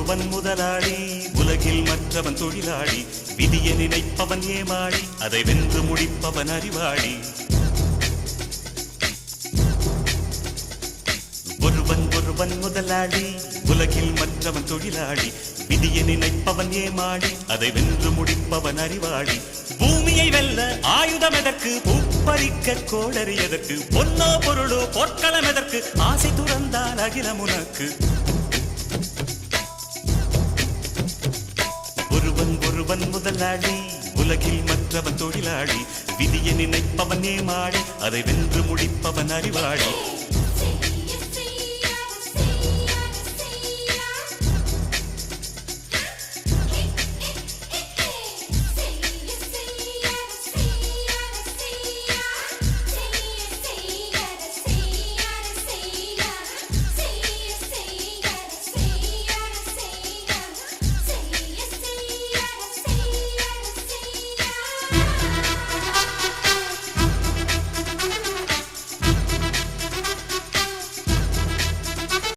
ஒருவன் முதலாளி, உலகில் மற்றவன் தொழிலாளி. விதியை நினைப்பவன் ஏமாளி, அதை வென்று முடிப்பவன் அறிவாளி. ஒருவன் முதலாளி, உலகில் மற்றவன் தொழிலாளி. விதியை நினைப்பவன் ஏமாளி, அதை வென்று முடிப்பவன் அறிவாளி. பூமியை வெல்ல ஆயுதம் எதற்கு, பூப்பறிக்க கோடரி எதற்கு, பொன்னோ பொருளோ பொற்களம் எதற்கு, ஆசை துறந்தால் அகிலம் உனக்கு. ஒருவன் முதலாளி, உலகில் மற்றவன் தொழிலாளி. விதியை நினைப்பவன் ஏமாளி, அதை வென்று முடிப்பவன் அறிவாளி.